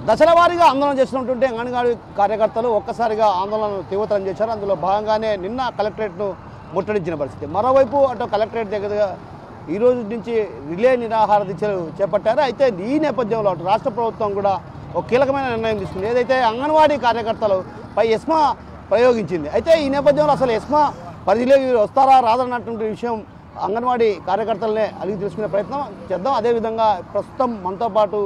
దశల వారీగా ఆందోళన చేస్తున్నటువంటి అంగన్వాడీ కార్యకర్తలు ఒక్కసారిగా ఆందోళనను తీవ్రతరం చేశారు. అందులో భాగంగానే నిన్న కలెక్టరేట్ను ముట్టడించిన పరిస్థితి. మరోవైపు అటు కలెక్టరేట్ దగ్గర ఈ రోజు నుంచి రిలే నిరాహార దీక్షలు చేపట్టారు. అయితే ఈ నేపథ్యంలో అటు రాష్ట్ర ప్రభుత్వం కూడా ఒక కీలకమైన నిర్ణయం తీసుకుంది. ఏదైతే అంగన్వాడీ కార్యకర్తలు పై ఎస్మా ప్రయోగించింది. అయితే ఈ నేపథ్యంలో అసలు ఎస్మా పరిధిలోకి వస్తారా రాదన్నటువంటి విషయం అంగన్వాడీ కార్యకర్తలనే అడిగి తెలుసుకునే ప్రయత్నం చేద్దాం. అదేవిధంగా ప్రస్తుతం మనతో పాటు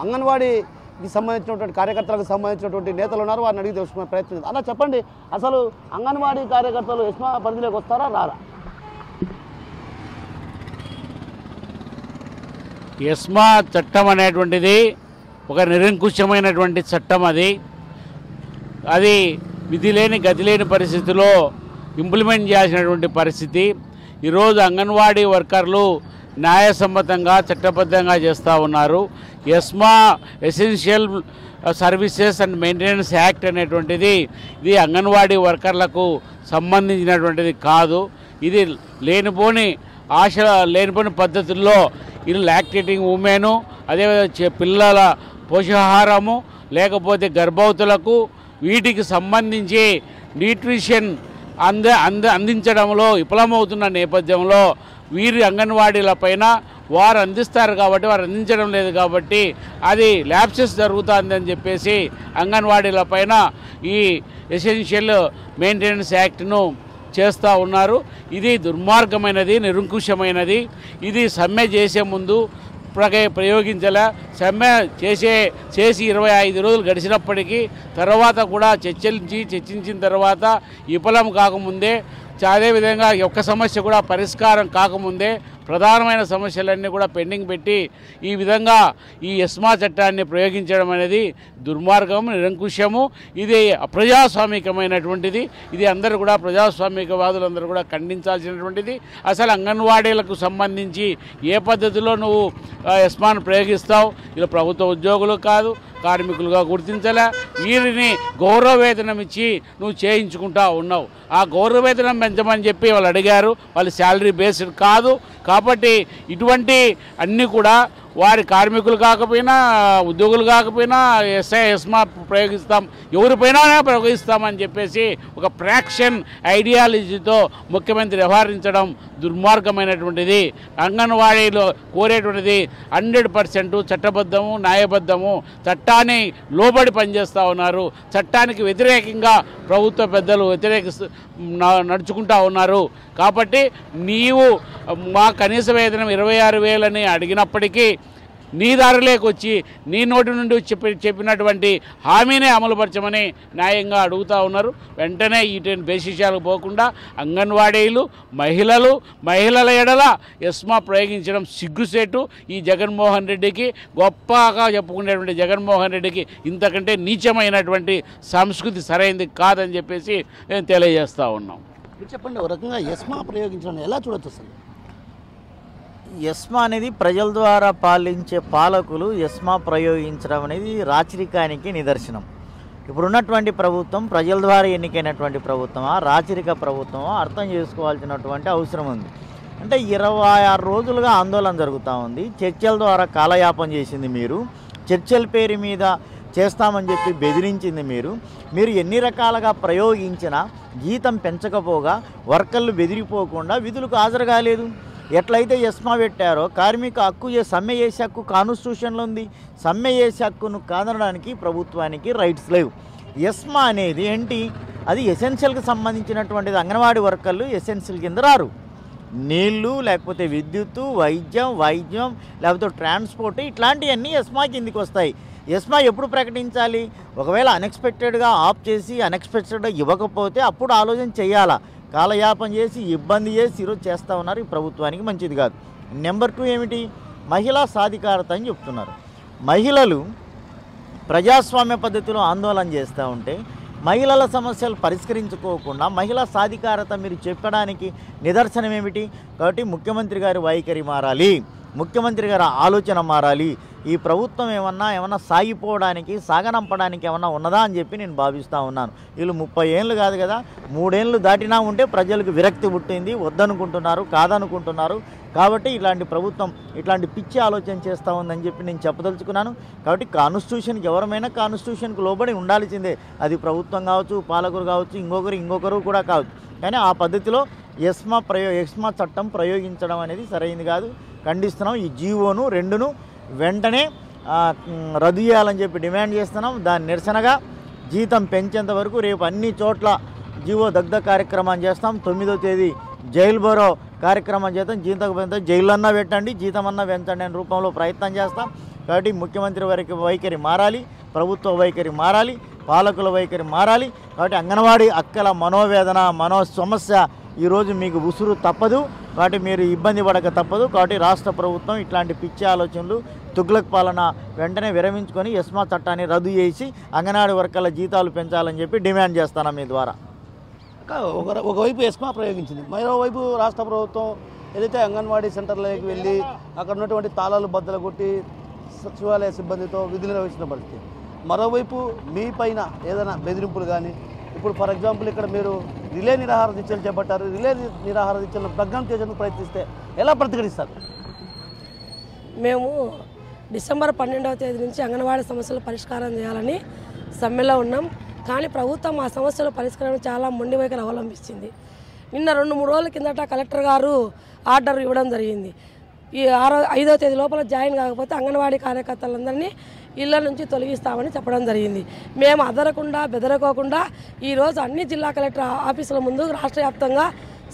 అంగన్వాడీకి సంబంధించినటువంటి కార్యకర్తలకు సంబంధించినటువంటి నేతలు ఉన్నారు, వారిని అడిగి తెలుసుకునే ప్రయత్నం చేద్దాం. అలా చెప్పండి, అసలు అంగన్వాడీ కార్యకర్తలు ఎస్మా పరిధిలోకి వస్తారా రారా? ఎస్మా చట్టం అనేటువంటిది ఒక నిరంకుశమైనటువంటి చట్టం. అది విధి లేని గతి లేని పరిస్థితిలో ఇంప్లిమెంట్ చేయాల్సినటువంటి పరిస్థితి. ఈరోజు అంగన్వాడీ వర్కర్లు న్యాయసమ్మతంగా చట్టబద్ధంగా చేస్తూ ఉన్నారు. ESMA essential services and maintenance act అనేటువంటిది ఇది అంగన్వాడీ వర్కర్లకు సంబంధించినటువంటిది కాదు. ఇది లేనిపోని లేనిపోని పద్ధతుల్లో ఇది లాక్టేటింగ్ ఉమెను, అదేవిధంగా పిల్లల పోషాహారము లేకపోతే గర్భవతులకు వీటికి సంబంధించి న్యూట్రిషన్ అందించడంలో విఫలమవుతున్న నేపథ్యంలో వీరి అంగన్వాడీల పైన వారు అందిస్తారు కాబట్టి వారు అందించడం లేదు కాబట్టి అది ల్యాప్సెస్ జరుగుతుందని చెప్పేసి అంగన్వాడీల పైన ఈ ఎసెన్షియల్ మెయింటెనెన్స్ యాక్ట్ను చేస్తూ ఉన్నారు. ఇది దుర్మార్గమైనది, నిరంకుశమైనది. ఇది సమ్మె చేసే ముందు ప్రయోగించలే. సమ్మె చేసి 25 రోజులు గడిచినప్పటికీ తర్వాత కూడా చర్చించిన తర్వాత విఫలం కాకముందే, అదేవిధంగా ఒక్క సమస్య కూడా పరిష్కారం కాకముందే ప్రధానమైన సమస్యలన్నీ కూడా పెండింగ్ పెట్టి ఈ విధంగా ఈ ఎస్మా చట్టాన్ని ప్రయోగించడం అనేది దుర్మార్గం, నిరంకుశము. ఇది అప్రజాస్వామికమైనటువంటిది. ఇది అందరూ కూడా ప్రజాస్వామికవాదులందరూ కూడా ఖండించాల్సినటువంటిది. అసలు అంగన్వాడీలకు సంబంధించి ఏ పద్ధతిలో నువ్వు ఎస్మాను ప్రయోగిస్తావు? ఇలా ప్రభుత్వ ఉద్యోగులు కాదు, కార్మికులుగా గుర్తించలే. వీరిని గౌరవ వేతనం ఇచ్చి నువ్వు చేయించుకుంటా ఉన్నావు. ఆ గౌరవ వేతనం పెంచమని చెప్పి వాళ్ళు అడిగారు. వాళ్ళు శాలరీ బేస్డ్ కాదు. కాబట్టి ఇటువంటి అన్నీ కూడా వారి కార్మికులు కాకపోయినా ఉద్యోగులు కాకపోయినా ఎస్మా ప్రయోగిస్తాం, ఎవరిపైనా ప్రయోగిస్తామని చెప్పేసి ఒక ఫ్రాక్షన్ ఐడియాలజీతో ముఖ్యమంత్రి వ్యవహరించడం దుర్మార్గమైనటువంటిది. అంగన్వాడీలో కోరేటువంటిది 100% చట్టబద్ధము, న్యాయబద్ధము. చట్టాన్ని లోబడి పనిచేస్తూ ఉన్నారు. చట్టానికి వ్యతిరేకంగా ప్రభుత్వ పెద్దలు నడుచుకుంటూ ఉన్నారు. కాబట్టి నీవు మా కనీస వేతనం 26,000 అని అడిగినప్పటికీ నీ దారిలోకి వచ్చి నీ నోటి నుండి చెప్పినటువంటి హామీనే అమలుపరచమని న్యాయంగా అడుగుతూ ఉన్నారు. వెంటనే వీటిని బేసిషాలకు పోకుండా అంగన్వాడీలు, మహిళల ఎడల ఎస్మా ప్రయోగించడం సిగ్గుసేటు. ఈ జగన్మోహన్ రెడ్డికి, గొప్పగా చెప్పుకునేటువంటి జగన్మోహన్ రెడ్డికి ఇంతకంటే నీచమైనటువంటి సంస్కృతి సరైనది కాదని చెప్పేసి నేను తెలియజేస్తూ ఉన్నాం. చెప్పండి, ఒక రకంగా ఎస్మా ప్రయోగించడం ఎలా చూడొచ్చు? అసలు ఎస్మా అనేది ప్రజల ద్వారా పాలించే పాలకులు ఎస్మా ప్రయోగించడం అనేది రాచరికానికి నిదర్శనం. ఇప్పుడున్నటువంటి ప్రభుత్వం ప్రజల ద్వారా ఎన్నికైనటువంటి ప్రభుత్వమా, రాచరిక ప్రభుత్వమా అర్థం చేసుకోవాల్సినటువంటి అవసరం ఉంది. అంటే 26 రోజులుగా ఆందోళన జరుగుతూ ఉంది. చర్చల ద్వారా కాలయాపన చేసింది మీరు. చర్చల పేరు మీద చేస్తామని చెప్పి బెదిరించింది మీరు ఎన్ని రకాలుగా ప్రయోగించినా జీతం పెంచకపోగా వర్కర్లు బెదిరిపోకుండా విధులకు హాజరు కాలేదు. ఎట్లయితే ఎస్మా పెట్టారో కార్మిక హక్కు, సమ్మె చేసే హక్కు కాన్స్టిట్యూషన్లో ఉంది. సమ్మె చేసే హక్కును కాదనడానికి ప్రభుత్వానికి రైట్స్ లేవు. ఎస్మా అనేది ఏంటి? అది ఎసెన్షియల్కి సంబంధించినటువంటిది. అంగన్వాడీ వర్కర్లు ఎసెన్షియల్ కింద రారు. నీళ్లు, లేకపోతే విద్యుత్తు, వైద్యం లేకపోతే ట్రాన్స్పోర్ట్, ఇట్లాంటివన్నీ ఎస్మా కిందికి వస్తాయి. ఎస్మా ఎప్పుడు ప్రకటించాలి? ఒకవేళ అన్ఎక్స్పెక్టెడ్గా ఆఫ్ చేసి అన్ఎక్స్పెక్టెడ్గా ఇవ్వకపోతే అప్పుడు ఆలోచన చేయాలా. కాలయాపన చేసి ఇబ్బంది చేసి ఈరోజు చేస్తూ ఉన్నారు. ఈ ప్రభుత్వానికి మంచిది కాదు. నెంబర్ 2 ఏమిటి? మహిళా సాధికారత అని చెప్తున్నారు. మహిళలు ప్రజాస్వామ్య పద్ధతిలో ఆందోళన చేస్తూ ఉంటే మహిళల సమస్యలు పరిష్కరించుకోకుండా మహిళా సాధికారత మీరు చెప్పడానికి నిదర్శనం ఏమిటి? కాబట్టి ముఖ్యమంత్రి గారి వైఖరి మారాలి, ముఖ్యమంత్రి గారి ఆలోచన మారాలి. ఈ ప్రభుత్వం ఏమన్నా సాగిపోవడానికి, సాగనంపడానికి ఏమన్నా ఉన్నదా అని చెప్పి నేను భావిస్తూ ఉన్నాను. వీళ్ళు 30 ఏళ్ళు కాదు కదా, 3 ఏళ్ళు దాటినా ఉంటే ప్రజలకు విరక్తి పుట్టింది. వద్దనుకుంటున్నారు, కాదనుకుంటున్నారు. కాబట్టి ఇలాంటి ప్రభుత్వం ఇట్లాంటి పిచ్చి ఆలోచన చేస్తూ ఉందని చెప్పి నేను చెప్పదలుచుకున్నాను. కాబట్టి కాన్స్టిట్యూషన్కి ఎవరమైనా కాన్స్టిట్యూషన్కి లోబడి ఉండాల్సిందే. అది ప్రభుత్వం కావచ్చు, పాలకులు కావచ్చు, ఇంకొకరు కూడా కావచ్చు. కానీ ఆ పద్ధతిలో ఎస్మా చట్టం ప్రయోగించడం అనేది సరైనది కాదు. ఖండిస్తున్నాం. ఈ జీవోను 2ను వెంటనే రద్దు చేయాలని చెప్పి డిమాండ్ చేస్తున్నాం. దాని నిరసనగా జీతం పెంచేంత వరకు రేపు అన్ని చోట్ల జీవో దగ్ధ కార్యక్రమం చేస్తాం. 9వ తేదీ జైలు బోరో కార్యక్రమం చేస్తాం. జీతం పెంచ జైలన్నా పెట్టండి, జీతమన్నా పెంచండి అనే రూపంలో ప్రయత్నం చేస్తాం. కాబట్టి ముఖ్యమంత్రి వైఖరి మారాలి, ప్రభుత్వ వైఖరి మారాలి, పాలకుల వైఖరి మారాలి. కాబట్టి అంగన్వాడీ అక్కల మనో సమస్య ఈరోజు మీకు ఉసురు తప్పదు. కాబట్టి మీరు ఇబ్బంది పడక తప్పదు. కాబట్టి రాష్ట్ర ప్రభుత్వం ఇట్లాంటి పిచ్చి ఆలోచనలు, తుగ్లక్ పాలన వెంటనే విరమించుకొని ఎస్మా చట్టాన్ని రద్దు చేసి అంగన్వాడీ వర్కర్ల జీతాలు పెంచాలని చెప్పి డిమాండ్ చేస్తాను మీ ద్వారా. ఒకవైపు ఎస్మా ప్రయోగించింది, మరోవైపు రాష్ట్ర ప్రభుత్వం ఏదైతే అంగన్వాడీ సెంటర్లోకి వెళ్ళి అక్కడ ఉన్నటువంటి తాళాలు బద్దలు కొట్టి సచివాలయ సిబ్బందితో విధులు నిర్వహించిన పరిస్థితి. మరోవైపు మీ పైన ఏదైనా బెదిరింపులు కానీ, ఇప్పుడు ఫర్ ఎగ్జాంపుల్ ఇక్కడ మీరు రిలే నిరాహార దీక్షలు చేపట్టారు. రిలే నిరాహార దీక్షలను భగ్నం చేసేందుకు ప్రయత్నిస్తే ఎలా ప్రతిఘటిస్తారు? మేము డిసెంబర్ 12వ తేదీ నుంచి అంగన్వాడీ సమస్యలు పరిష్కారం చేయాలని సమ్మెలో ఉన్నాం. కానీ ప్రభుత్వం ఆ సమస్యల పరిష్కారం చాలా మొండి వైఖరి అవలంబించింది. నిన్న 2-3 రోజుల కిందట కలెక్టర్ గారు ఆర్డర్ ఇవ్వడం జరిగింది. ఈ 5వ తేదీ లోపల జాయిన్ కాకపోతే అంగన్వాడీ కార్యకర్తలందరినీ ఇళ్ల నుంచి తొలగిస్తామని చెప్పడం జరిగింది. మేము అదరకుండా బెదరకోకుండా ఈరోజు అన్ని జిల్లా కలెక్టర్ ఆఫీసుల ముందు రాష్ట్ర వ్యాప్తంగా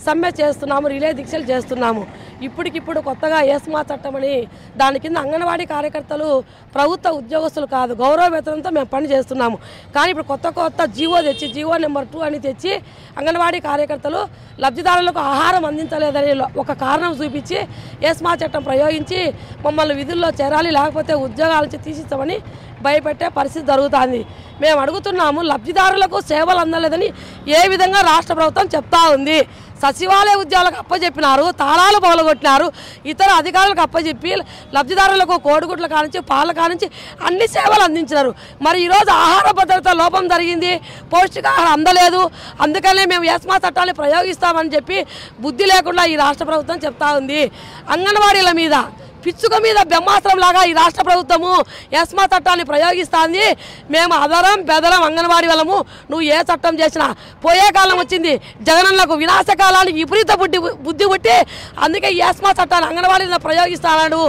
సమ్మె చేస్తున్నాము, రిలే దీక్షలు చేస్తున్నాము. ఇప్పటికిప్పుడు కొత్తగా ఎస్మా చట్టం అని దాని కింద అంగన్వాడీ కార్యకర్తలు ప్రభుత్వ ఉద్యోగస్తులు కాదు, గౌరవ వేతనంతో మేము పని చేస్తున్నాము. కానీ ఇప్పుడు కొత్త జీవో తెచ్చి జీవో నెంబర్ 2 అని తెచ్చి అంగన్వాడీ కార్యకర్తలు లబ్ధిదారులకు ఆహారం అందించలేదని ఒక కారణం చూపించి ఎస్మా చట్టం ప్రయోగించి మమ్మల్ని విధుల్లో చేరాలి, లేకపోతే ఉద్యోగాల నుంచి తీసిస్తామని భయపెట్టే పరిస్థితి జరుగుతుంది. మేము అడుగుతున్నాము, లబ్ధిదారులకు సేవలు అందలేదని ఏ విధంగా రాష్ట్ర ప్రభుత్వం చెప్తా ఉంది? సచివాలయ ఉద్యోగాలకు అప్పచెప్పినారు, తాళాలు పగలగొట్టినారు, ఇతర అధికారులకు అప్పచెప్పి లబ్ధిదారులకు కోడిగుడ్ల కానించి పాల కానించి అన్ని సేవలు అందించినారు. మరి ఈరోజు ఆహార భద్రత లోపం జరిగింది, పౌష్టికాహారం అందలేదు, అందుకనే మేము ఎస్మా చట్టాన్ని ప్రయోగిస్తామని చెప్పి బుద్ధి లేకుండా ఈ రాష్ట్ర ప్రభుత్వం చెప్తా ఉంది. అంగన్వాడీల మీద పిచ్చుక మీద బ్రహ్మాస్త్రం లాగా ఈ రాష్ట్ర ప్రభుత్వము ఎస్మా చట్టాన్ని ప్రయోగిస్తుంది. మేము అదరం బెదరం అంగన్వాడీ వాళ్ళము. నువ్వు ఏ చట్టం చేసినా పోయే కాలం వచ్చింది, జగనన్నకు వినాశకాలానికి విపరీత బుద్ధి పుట్టి అందుకే ఈ ఎస్మా చట్టాన్ని అంగన్వాడీలో ప్రయోగిస్తాడు.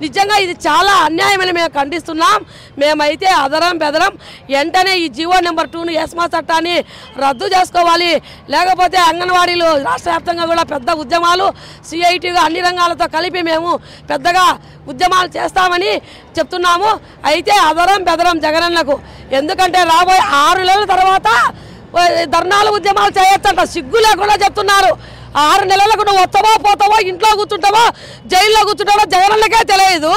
నిజంగా ఇది చాలా అన్యాయమని మేము ఖండిస్తున్నాం. మేమైతే అదరం బెదరం వెంటనే ఈ జీవో నెంబర్ 2ను ఎస్మా చట్టాన్ని రద్దు చేసుకోవాలి. లేకపోతే అంగన్వాడీలు రాష్ట్ర వ్యాప్తంగా కూడా పెద్ద ఉద్యమాలు సిఐటిగా అన్ని రంగాలతో కలిపి మేము పెద్దగా ఉద్యమాలు చేస్తామని చెప్తున్నాము. అయితే అదరం బెదరం జగనన్నకు. ఎందుకంటే రాబోయే 6 నెలల తర్వాత ధర్నాలు ఉద్యమాలు చేయొచ్చంట. సిగ్గు లేకుండా చెప్తున్నారు. 6 నెలలకు నువ్వు వస్తావో పోతావో, ఇంట్లో కూర్చుంటావో జైల్లో కూర్చుంటావో జగనన్నకే తెలియదు.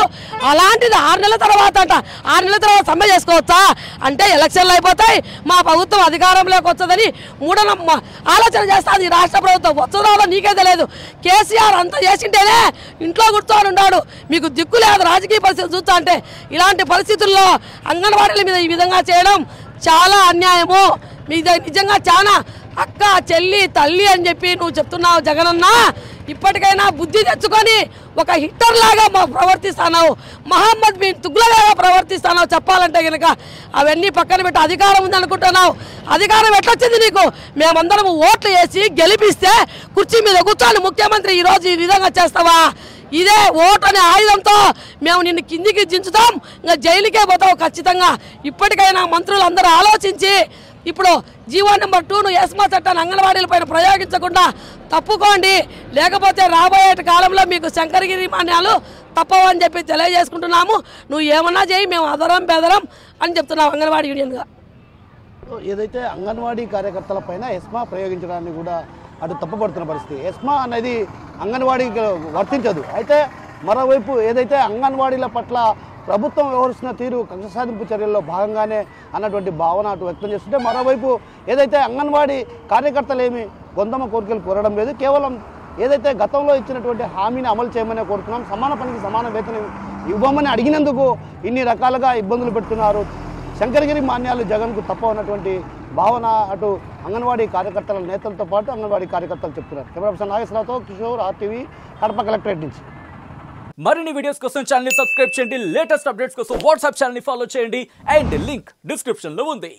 అలాంటిది 6 నెలల తర్వాత అంట. 6 నెలల తర్వాత సమ్మె చేసుకోవచ్చా? అంటే ఎలక్షన్లు అయిపోతాయి, మా ప్రభుత్వం అధికారంలోకి వస్తుందని ఆలోచన చేస్తుంది ఈ రాష్ట్ర ప్రభుత్వం. వస్తుందో నీకే తెలియదు. కేసీఆర్ అంతా చేసింటేనే ఇంట్లో కూర్చొని ఉన్నాడు. మీకు దిక్కు లేదు రాజకీయ పరిస్థితి చూస్తా అంటే. ఇలాంటి పరిస్థితుల్లో అంగన్వాడీల మీద ఈ విధంగా చేయడం చాలా అన్యాయము. మీద నిజంగా చాలా అక్క చెల్లి తల్లి అని చెప్పి నువ్వు చెప్తున్నావు జగనన్న. ఇప్పటికైనా బుద్ధి తెచ్చుకొని ఒక హిట్టర్ లాగా ప్రవర్తిస్తున్నావు, మహమ్మద్ బిన్ తుగ్లక్లాగా ప్రవర్తిస్తున్నావు. చెప్పాలంటే కనుక అవన్నీ పక్కన పెట్టి అధికారం ఉందనుకుంటున్నావు. అధికారం ఎట్లొచ్చింది నీకు? మేమందరం ఓట్లు వేసి గెలిపిస్తే కుర్చీ మీద కూర్చొని ముఖ్యమంత్రి ఈరోజు ఈ విధంగా చేస్తావా? ఇదే ఓటు అనే ఆయుధంతో మేము నిన్ను కిందికి దించుతాం, ఇంకా జైలుకే పోతావు ఖచ్చితంగా. ఇప్పటికైనా మంత్రులు అందరూ ఆలోచించి ఇప్పుడు జీవో నెంబర్ 2ను ఎస్మా చట్టాన్ని అంగన్వాడీల పైన ప్రయోగించకుండా తప్పుకోండి. లేకపోతే రాబోయే కాలంలో మీకు శంకరగిరి మాన్యాలు తప్పవని చెప్పి తెలియజేసుకుంటున్నాము. నువ్వు ఏమన్నా చేయి, మేము అదరం బెదరం అని చెప్తున్నాం అంగన్వాడీ యూనియన్గా. ఏదైతే అంగన్వాడీ కార్యకర్తల పైన ఎస్మా ప్రయోగించడాన్ని కూడా అటు తప్పుపడుతున్న పరిస్థితి. ఎస్మా అనేది అంగన్వాడీకి వర్తించదు. అయితే మరోవైపు ఏదైతే అంగన్వాడీల పట్ల ప్రభుత్వం వ్యవహరిస్తున్న తీరు కక్ష సాధింపు చర్యల్లో భాగంగానే అన్నటువంటి భావన అటు వ్యక్తం చేస్తుంటే, మరోవైపు ఏదైతే అంగన్వాడీ కార్యకర్తలేమి గొంతమ కోరికలు కోరడం లేదు, కేవలం ఏదైతే గతంలో ఇచ్చినటువంటి హామీని అమలు చేయమని కోరుతున్నాం. సమాన పనికి సమాన వేతనం ఇవ్వమని అడిగినందుకు ఇన్ని రకాలుగా ఇబ్బందులు పెడుతున్నారు. శంకరగిరి మాన్యాలు జగన్కు తప్ప ఉన్నటువంటి భావన అటు అంగన్వాడీ కార్యకర్తల నేతలతో పాటు అంగన్వాడీ కార్యకర్తలు చెప్తున్నారు. కెమెరా పర్సన్ నాగేశ్వరరావుతో కిషోర్, RTV, కడప కలెక్టరేట్ నుంచి. మరిన్ని వీడియోస్ కోసం ఛానల్ ని సబ్స్క్రైబ్ చేయండి. లేటెస్ట్ అప్డేట్స్ కోసం వాట్సాప్ ఛానల్ ని ఫాలో చేయండి. అండ్ లింక్ డిస్క్రిప్షన్ లో ఉంది.